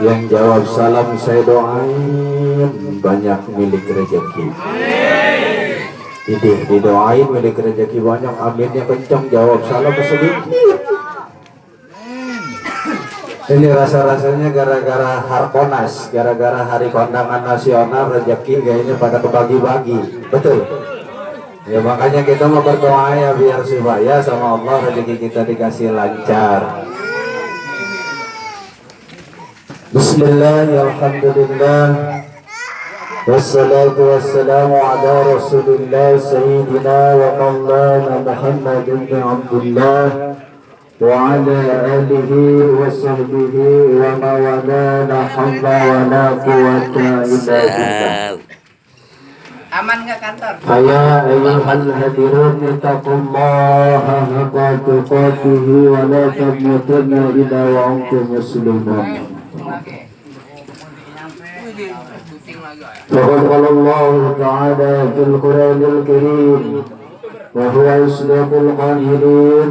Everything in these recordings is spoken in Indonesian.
Yang jawab salam saya doain banyak milik rezeki. Idih didoain milik rezeki banyak, aminnya kencang, jawab salam sedikit. Ini rasa-rasanya gara-gara Harkonas, gara-gara hari kondangan nasional rezeki kayaknya pada kebagi-bagi, betul? Ya makanya kita mau berdoa ya biar supaya sama Allah rezeki kita dikasih lancar. Bismillahirrahmanirrahim. Wassalatu wassalamu ala Rasulillah Sayyidina wa Maulana Muhammad ibn Abdullah wa ala alihi wa sahbihi wa mawalana hawla wa la quwwata illa billah. Aman nggak kantor? Faya ayyuhal hadirun ittaqullaha haqqa tuqatihi wa la tamutunna illa wa antum muslimun. فقد قال الله تعالى في القرآن الكريم وهو أصدق القائلين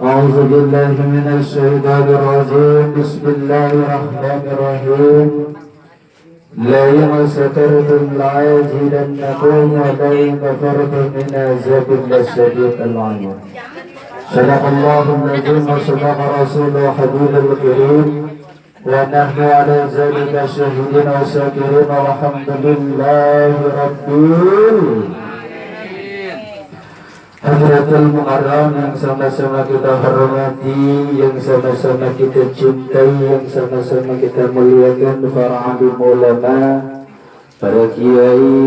أعوذ بالله من الشيطان الرجيم بسم الله الرحمن الرحيم لئن شكرتم لأزيدنكم ولئن كفرتم من عذاب لشديد العذاب. صدق الله العظيم وصدق رسوله حبيب الكريم ونحن على ذلك شاهدين وشاكرين والحمد لله رب Hadratul Mukarram yang sama-sama kita hormati, yang sama-sama kita cintai, yang sama-sama kita muliakan, para alim ulama, para kiai,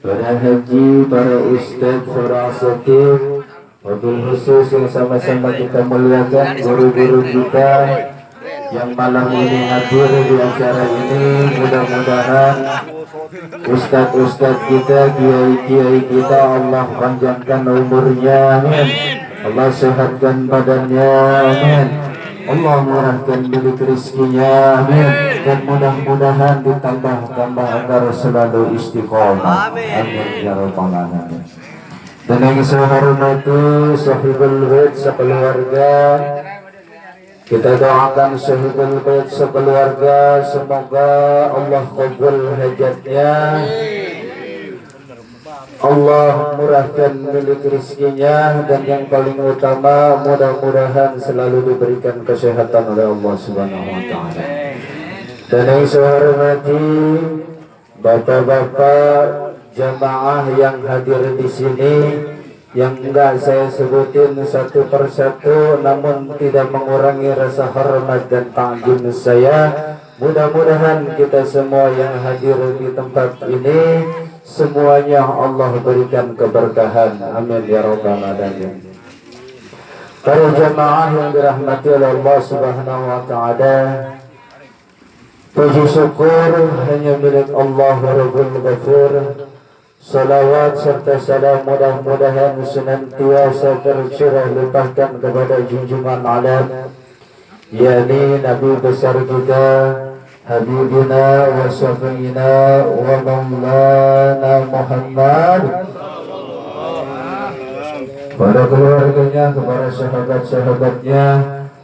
para haji, para ustadz, para asatidz, wabil khusus yang sama-sama kita muliakan, guru-guru kita yang malam ini hadir di acara ini. Mudah-mudahan ustadz-ustadz kita, kiai-kiai kita, Allah panjangkan umurnya, amin. Allah sehatkan badannya, amin. Allah murahkan milik rezekinya, amin. Dan mudah-mudahan ditambah-tambah agar selalu istiqomah, amin ya rabbal alamin. Dan yang saya hormati sahibul bait sekeluarga, kita doakan sahibul bait sekeluarga, semoga Allah kabul hajatnya, Allah murahkan milik rezekinya, dan yang paling utama mudah-mudahan selalu diberikan kesehatan oleh Allah Subhanahu wa taala. Dan yang saya hormati bapak-bapak jamaah yang hadir di sini, yang enggak saya sebutin satu persatu, namun tidak mengurangi rasa hormat dan ta'zim saya. Mudah-mudahan kita semua yang hadir di tempat ini semuanya Allah berikan keberkahan, amin ya rabbal alamin. Para jamaah yang dirahmati oleh Allah Subhanahu wa taala, puji syukur hanya milik Allah Rabbul Ghafur. Salawat serta salam mudah-mudahan senantiasa tercurah limpahkan kepada junjungan alam, yakni Nabi besar kita, Habibina wa Syafi'ina wa Maulana Muhammad, pada keluarganya, kepada sahabat-sahabatnya,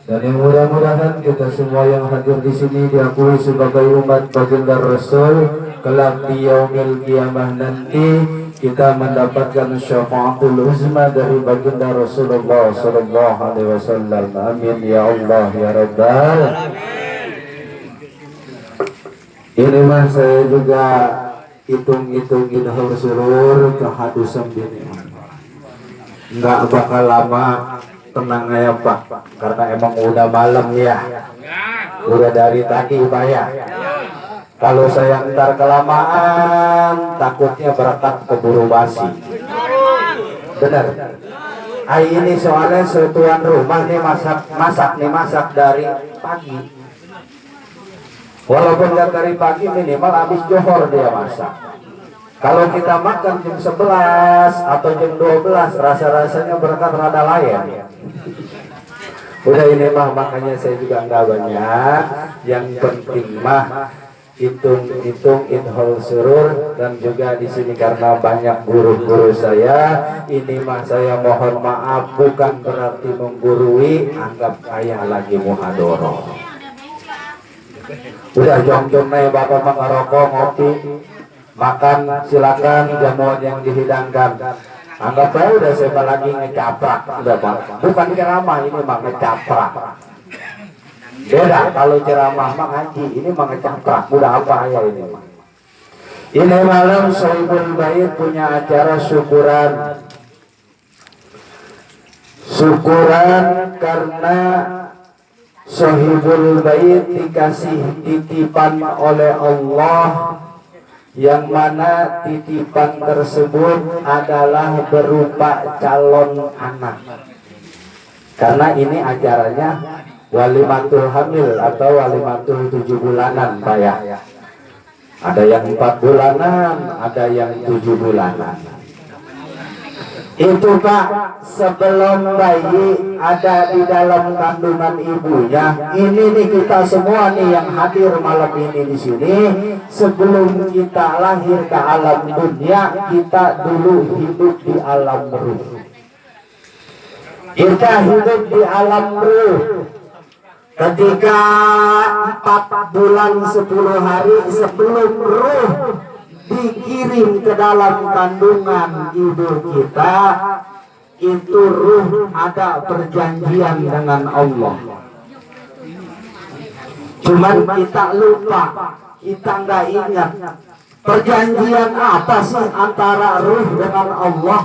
dan yang mudah-mudahan kita semua yang hadir di sini diakui sebagai umat baginda Rasul. Kelak di yaumil qiyamah nanti kita mendapatkan syafaatul uzma dari baginda Rasulullah sallallahu alaihi wasallam. Amin ya Allah ya Rabbal. Ini mah saya juga hitung-hitung idhar surur kehadusan ini. Enggak bakal lama, tenang aja Pak, karena emang udah malam ya. Udah dari tadi Pak ya. Kalau saya ntar kelamaan, takutnya berangkat keburu basi. Benar. Ini soalnya setuan rumah nih masak dari pagi. Walaupun nggak dari pagi, minimal habis johor dia masak. Kalau kita makan jam 11 atau jam 12, rasa-rasanya berangkat rada lain. Udah ini mah, makanya saya juga nggak banyak. Yang penting mah hitung-hitung idhol surur, dan juga di sini karena banyak guru-guru saya, ini mah saya mohon maaf bukan berarti menggurui, anggap saya lagi muhadoroh. Udah jong-jong nih bapak mengerokok, ngopi, makan silakan jamuan yang dihidangkan. Anggap aja udah saya lagi ngecaprak, udah pak. Bukan ceramah ini mah ngecaprak. Beda kalau ceramah mah ngaji, ini mah ngecaprak. Udah apa ya ini mah. Ini malam Sohibul Bait punya acara syukuran. Syukuran karena Sohibul Bait dikasih titipan oleh Allah, yang mana titipan tersebut adalah berupa calon anak. Karena ini acaranya walimatul hamil atau walimatul 7 bulanan Pak ya. Ada yang 4 bulanan, ada yang 7 bulanan. Itu Pak, sebelum bayi ada di dalam kandungan ibunya, ini nih kita semua nih yang hadir malam ini di sini, sebelum kita lahir ke alam dunia, kita dulu hidup di alam ruh. Kita hidup di alam ruh. Ketika 4 bulan 10 hari sebelum ruh dikirim ke dalam kandungan ibu kita, itu ruh ada perjanjian dengan Allah. Cuman kita lupa, kita nggak ingat perjanjian apa sih antara ruh dengan Allah.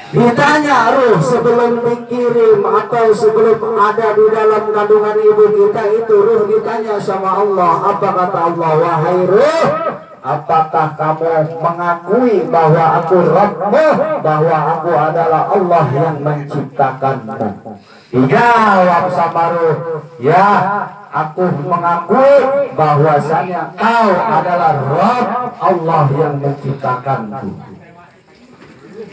Ditanya ruh sebelum dikirim atau sebelum ada di dalam kandungan ibu kita, itu ruh ditanya sama Allah. Apa kata Allah? Wahai ruh, apakah kamu mengakui bahwa aku Rabbmu, bahwa aku adalah Allah yang menciptakanmu? Dijawab sama ruh, ya, aku mengakui bahwasanya kau adalah Rabb, Allah yang menciptakanku.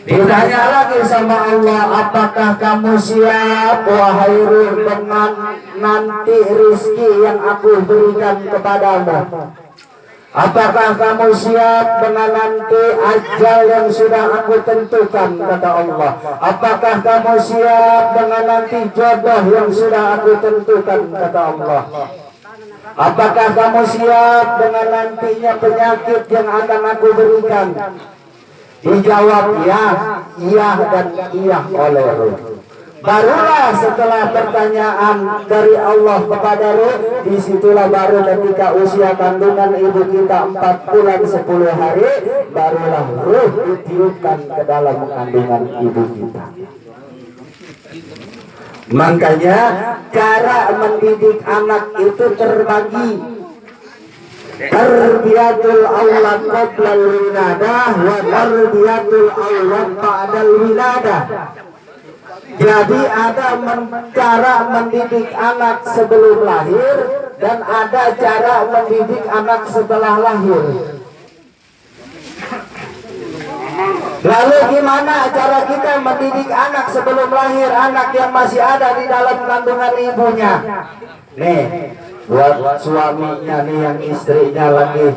Ditanya lagi sama Allah, apakah kamu siap wahai ruh dengan nanti rizki yang aku berikan kepadamu? Apakah kamu siap dengan nanti ajal yang sudah aku tentukan, kata Allah? Apakah kamu siap dengan nanti jodoh yang sudah aku tentukan, kata Allah? Apakah kamu siap dengan nantinya penyakit yang akan aku berikan? Dijawab ya, iya dan iya oleh ruh. Barulah setelah pertanyaan dari Allah kepada ruh, disitulah baru ketika usia kandungan ibu kita 4 bulan 10 hari, barulah ruh ditiupkan ke dalam kandungan ibu kita. Makanya cara mendidik anak itu terbagi. Tarbiyatul awlad qablal wiladah wa tarbiyatul awlad ba'dal wiladah. Jadi ada cara mendidik anak sebelum lahir dan ada cara mendidik anak setelah lahir. Lalu gimana cara kita mendidik anak sebelum lahir, anak yang masih ada di dalam kandungan ibunya? Nih, buat suaminya nih yang istrinya lagi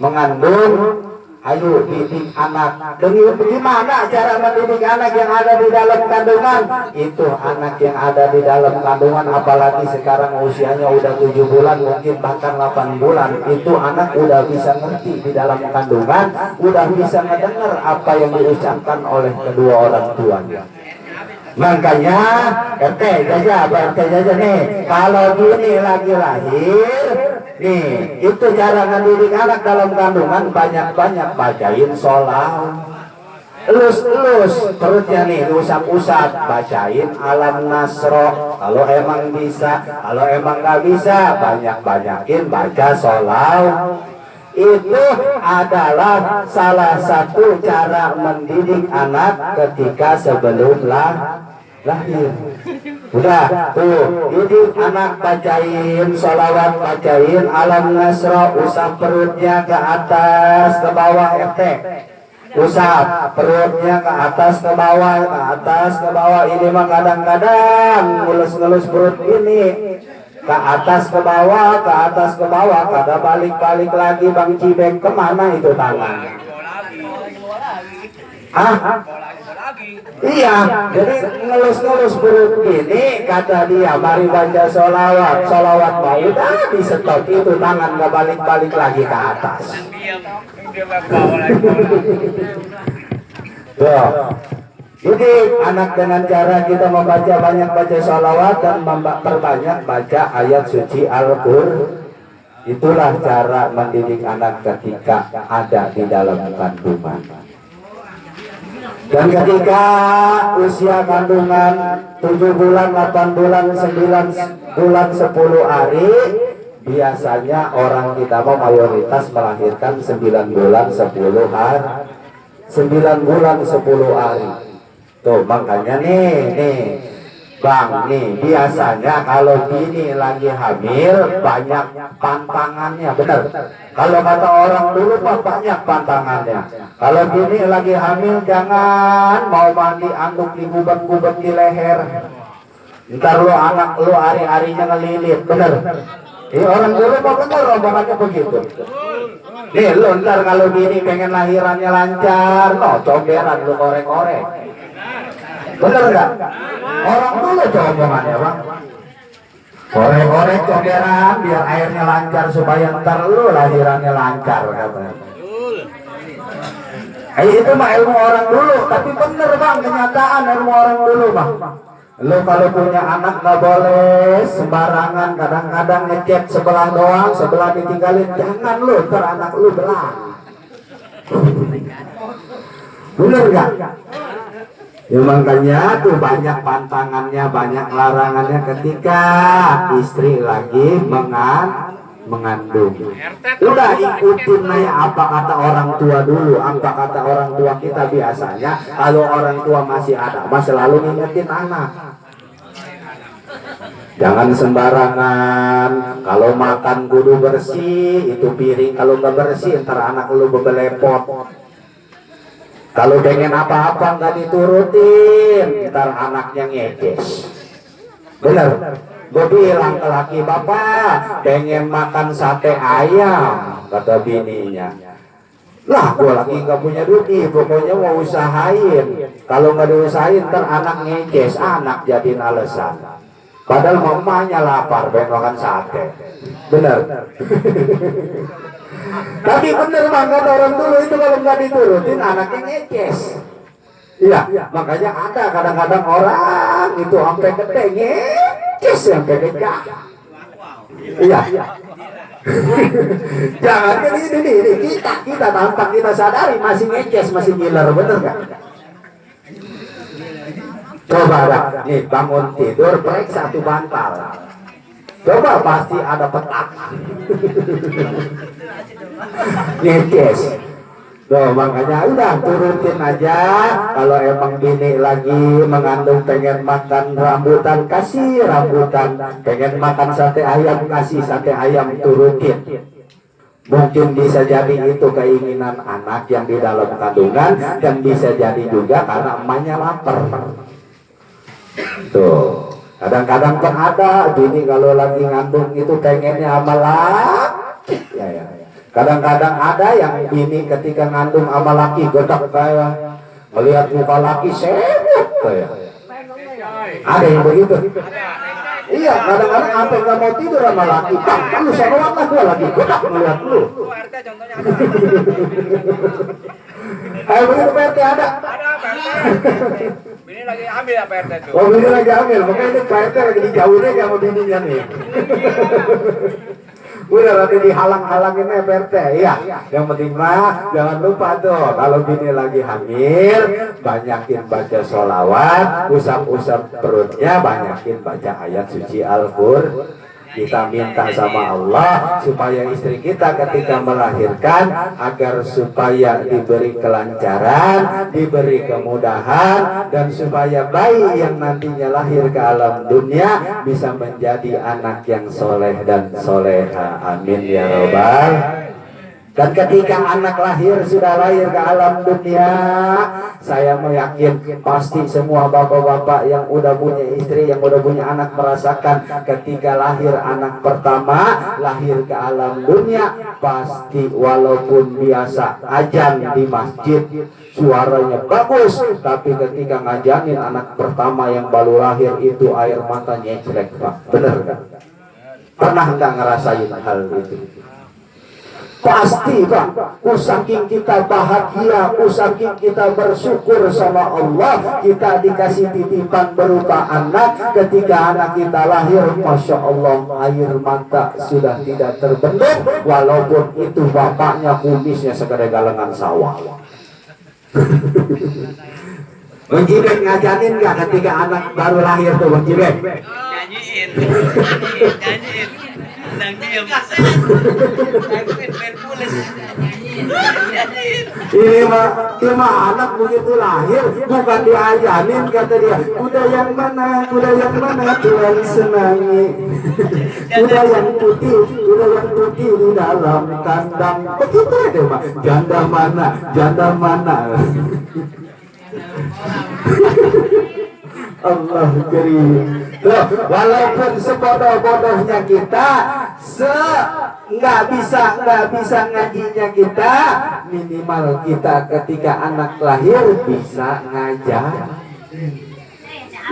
mengandung, ayo didik anak. Gimana cara mendidik anak yang ada di dalam kandungan? Itu anak yang ada di dalam kandungan, apalagi sekarang usianya udah 7 bulan, mungkin bahkan 8 bulan, itu anak udah bisa ngerti di dalam kandungan, udah bisa mendengar apa yang diucapkan oleh kedua orang tuanya. Makanya RT jaja nih, kalau gini lagi lahir nih, itu cara mendidik anak dalam kandungan, banyak-banyak bacain sholawat, elus perutnya nih, usap-usap, bacain alam nasro kalau emang bisa. Kalau emang nggak bisa, banyak-banyakin baca sholawat. Itu adalah salah satu cara mendidik anak ketika sebelum lahir. Udah tuh, didik anak, bacain sholawat, bacain alam nasro, usap perutnya ke atas ke bawah RT, usap perutnya ke atas ke bawah, ke atas ke bawah. Ini mah kadang-kadang ngelus-ngelus perut ini, ke atas ke bawah, ke atas ke bawah, kagak balik-balik lagi. Bang Cibeng kemana itu tangan? Iya, jadi ngelus-ngelus perut gini kata dia, mari baca sholawat. Sholawat mau udah di stop itu, tangan nggak balik-balik lagi ke atas. Tuh. Jadi anak dengan cara kita membaca banyak baca sholawat dan memperbanyak baca ayat suci Al-Qur'an. Itulah cara mendidik anak ketika ada di dalam kandungan. Dan ketika usia kandungan 7 bulan, 8 bulan, 9 bulan, 10 hari, biasanya orang kita mayoritas melahirkan 9 bulan 10 hari. 9 bulan 10 hari. Tuh makanya nih Bang, nih biasanya kalau bini lagi hamil banyak pantangannya, benar. Kalau kata orang dulu Pak, banyak pantangannya. Kalau bini lagi hamil jangan mau mandi anduk digubet-gubet di leher. Ntar lu anak lu hari-harinya ngelilit, bener. Ini orang dulu Pak, bener omongannya begitu. Nih lu ntar kalau bini pengen lahirannya lancar, no comberan lu korek-korek. Bener nggak? Orang dulu coba omongannya Bang. Korek-korek comberan biar airnya lancar supaya ntar lu lahirannya lancar katanya. Itu mah ilmu orang dulu, tapi bener Bang, kenyataan ilmu orang dulu Bang. Lu kalau punya anak nggak boleh sembarangan, kadang-kadang ngecek sebelah doang, sebelah ditinggalin, jangan lu, ntar anak lu belang. Bener nggak? Ya makanya tuh banyak pantangannya, banyak larangannya ketika istri lagi mengandung. Udah ikutin aja apa kata orang tua dulu, apa kata orang tua kita biasanya. Kalau orang tua masih ada, masih selalu ngingetin anak. Jangan sembarangan. Kalau makan kudu bersih, itu piring kalau nggak bersih ntar anak lu bebelepot. Kalau pengen apa-apa nggak diturutin, ntar anaknya ngejes. Bener. Gue bilang ke laki, bapak pengen makan sate ayam, kata bininya. Lah, gue lagi nggak punya duit, pokoknya mau usahain. Kalau nggak diusahain, ntar anak ngejes, anak jadiin alasan. Padahal mamanya lapar, pengen makan sate. Bener. Tapi bener Bang, kata orang dulu itu kalau nggak diturutin anaknya ngeces. Iya, makanya ada kadang-kadang orang itu sampai gede ngeces sampai gede. Iya. Jangan kan ini kita tampak kita sadari masih ngeces, masih ngiler, bener nggak? Coba dah, nih bangun tidur periksa satu bantal. Coba pasti ada petak. Ngeces. Tuh makanya udah turutin aja. Kalau emang bini lagi mengandung pengen makan rambutan, kasih rambutan. Pengen makan sate ayam, kasih sate ayam, turutin. Mungkin bisa jadi itu keinginan anak yang di dalam kandungan, dan bisa jadi juga karena emaknya lapar. Tuh kadang-kadang kan ada bini kalau lagi ngandung itu pengennya sama laki. Ya. Kadang-kadang ada yang bini ketika ngandung sama laki gedak kayak melihat muka laki sibuk kayak. Ada yang begitu. Iya, kadang-kadang sampai nggak mau tidur sama laki. Bang, lu sholawat lah, gua lagi gedak melihat lu. Ayo begitu PRT ada. Bini lagi ambil ya PRT tuh. Oh, bini lagi ambil, makanya ini PRT lagi dijauhin sama bininya nih. Udah nanti dihalang-halangin ya PRT. Iya, yang penting mah jangan lupa tuh kalau bini lagi hamil banyakin baca sholawat, usap-usap perutnya, banyakin baca ayat suci Al-Qur'an. Kita minta sama Allah supaya istri kita ketika melahirkan agar supaya diberi kelancaran, diberi kemudahan, dan supaya bayi yang nantinya lahir ke alam dunia bisa menjadi anak yang soleh dan soleha. Amin ya robbal Dan ketika anak sudah lahir ke alam dunia, saya yakin pasti semua bapak-bapak yang udah punya istri, yang udah punya anak merasakan ketika lahir anak pertama, lahir ke alam dunia, pasti walaupun biasa azan di masjid, suaranya bagus, tapi ketika ngajanin anak pertama yang baru lahir itu air matanya jelek, Pak. Bener kan? Pernah nggak ngerasain hal itu? Pasti, Pak. Saking kita bahagia, saking kita bersyukur sama Allah, kita dikasih titipan berupa anak. Ketika anak kita lahir, Masya Allah, air mata sudah tidak terbendung, walaupun itu bapaknya kumisnya segede galengan sawah. Bang Jiben ngajarin nggak ketika anak baru lahir tuh, Bang Jiben? Nyanyiin. Ini mah anak begitu lahir bukan diajarin, kata dia, kuda yang mana Tuhan senangi, kuda yang putih di dalam kandang, begitu aja Pak. Janda mana Allah karim. Tuh, walaupun sebodoh-bodohnya kita, nggak bisa ngajinya kita, minimal kita ketika anak lahir bisa ngajar.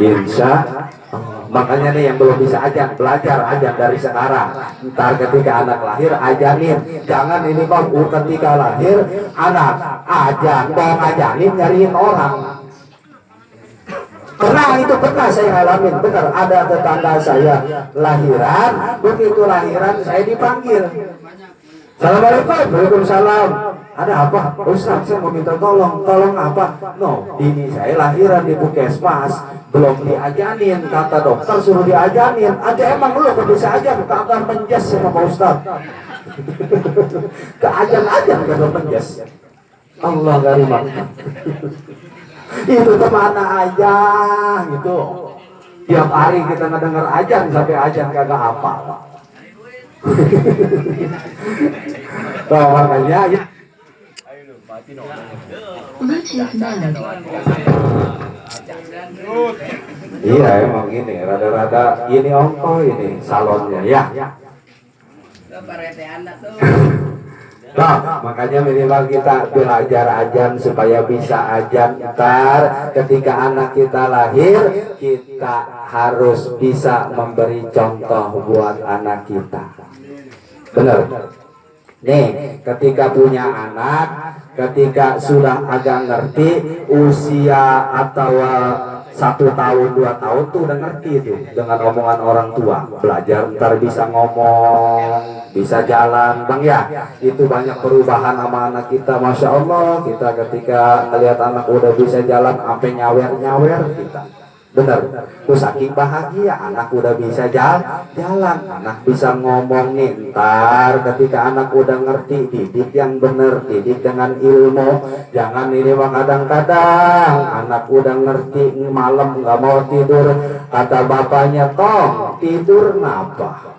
Insya Allah. Makanya nih yang belum bisa ajan, belajar ajan dari sekarang. Ntar ketika anak lahir ajanin. Jangan ini kok ketika lahir anak ajan, mau ngajanin nyariin orang. Pernah saya ngalamin, benar, ada tetangga saya lahiran, begitu lahiran saya dipanggil. Assalamualaikum. Waalaikumsalam. Ada apa? Ustaz, saya mau minta tolong apa? No, ini saya lahiran di puskesmas, belum diajanin, kata dokter suruh diajanin. Ada emang lu gak bisa ajan, kata menjas sama Pak Ustaz. Keajan-ajan kata menjas. Allah garimah. Itu kemana aja gitu. Tiap hari kita ngedenger ajan sampai ajan kagak apa. Tuh makanya ya. Iya emang gini, rada-rada ini ongkoh ini salonnya ya. Nah, makanya minimal kita belajar ajan supaya bisa ajan. Ntar ketika anak kita lahir, kita harus bisa memberi contoh buat anak kita. Benar. Nih, ketika punya anak, ketika sudah agak ngerti, usia atau 1 tahun 2 tahun tuh udah ngerti tuh dengan omongan orang tua, belajar ntar bisa ngomong, bisa jalan, Bang ya. Itu banyak perubahan sama anak kita, Masya Allah. Kita ketika lihat anak udah bisa jalan sampai nyawer kita, bener, tuh saking bahagia anak udah bisa jalan, anak bisa ngomong nih. Ntar ketika anak udah ngerti, didik yang bener, didik dengan ilmu. Jangan ini mah kadang-kadang anak udah ngerti malam nggak mau tidur, kata bapaknya, tong tidur napa,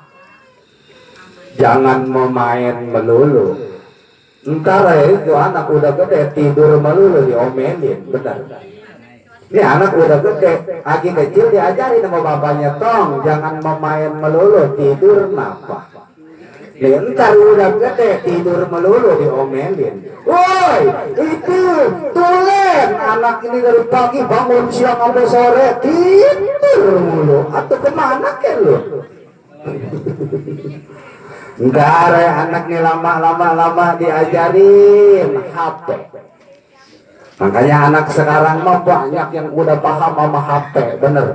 jangan memain melulu. Ntar itu anak udah gede tidur melulu diomelin, bener. Ini anak udah gede, lagi kecil diajarin sama bapaknya, tong jangan memain melulu, tidur napa. Nih ntar udah gede tidur melulu diomelin. Woi itu tulen, anak ini dari pagi bangun siang sampai sore tidur mulu, atau kemana ke lu? Enggak, anak nih lama diajarin HP. Makanya anak sekarang mah banyak yang udah paham sama HP, bener.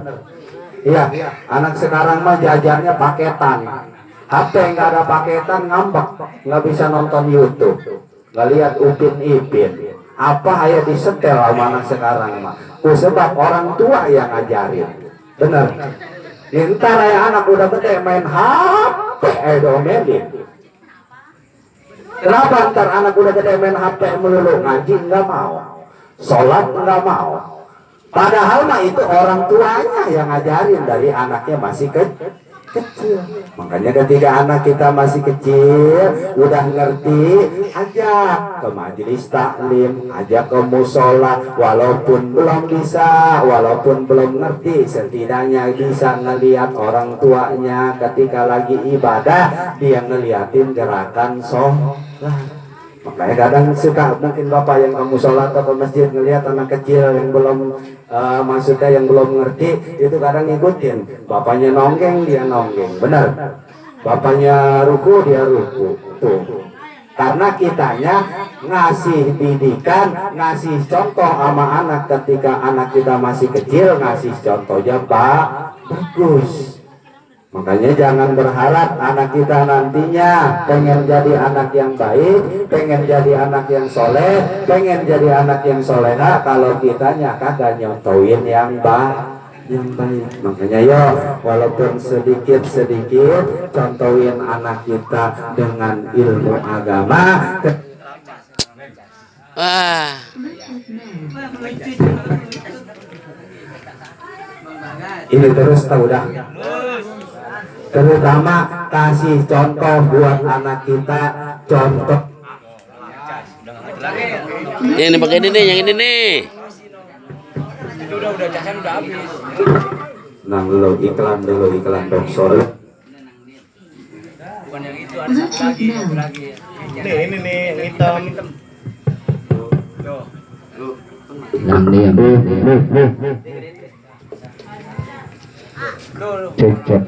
Iya, anak sekarang mah jajannya paketan. HP nggak ada paketan ngambek, nggak bisa nonton YouTube, nggak lihat Upin Ipin. Apa aja disetel sama anak sekarang mah. Sebab orang tua yang ngajarin, bener. Ntar ya anak udah gede main HP, domelin. Kenapa ntar anak udah gede main HP melulu, ngaji nggak mau, sholat nggak mau. Padahal mah itu orang tuanya yang ngajarin dari anaknya masih kecil. Makanya ketika anak kita masih kecil, udah ngerti, ajak ke majelis taklim, ajak ke musola, walaupun belum bisa, walaupun belum ngerti, setidaknya bisa ngelihat orang tuanya ketika lagi ibadah, dia ngeliatin gerakan sholat. Makanya kadang suka mungkin bapak yang ke musola atau ke masjid ngelihat anak kecil yang belum maksudnya yang belum ngerti, itu kadang ngikutin. Bapaknya nonggeng, dia nonggeng, benar. Bapaknya ruku, dia ruku. Tuh. Karena kitanya ngasih didikan, ngasih contoh sama anak ketika anak kita masih kecil, ngasih contohnya bagus. Makanya jangan berharap anak kita nantinya pengen jadi anak yang baik, pengen jadi anak yang soleh, pengen jadi anak yang soleha kalau kitanya kagak nyontoin yang baik. Makanya yo, walaupun sedikit-sedikit contohin anak kita dengan ilmu agama. Wah. Ini terus tahu dah. Terutama kasih contoh buat anak kita, contoh. Yang ini pakai ini nih, yang ini nih. Itu udah casan udah habis. Nah, dulu iklan boxor. Bukan yang itu, ada satu lagi. Ini nih yang hitam. Tuh. Yang ini Tuh. cek.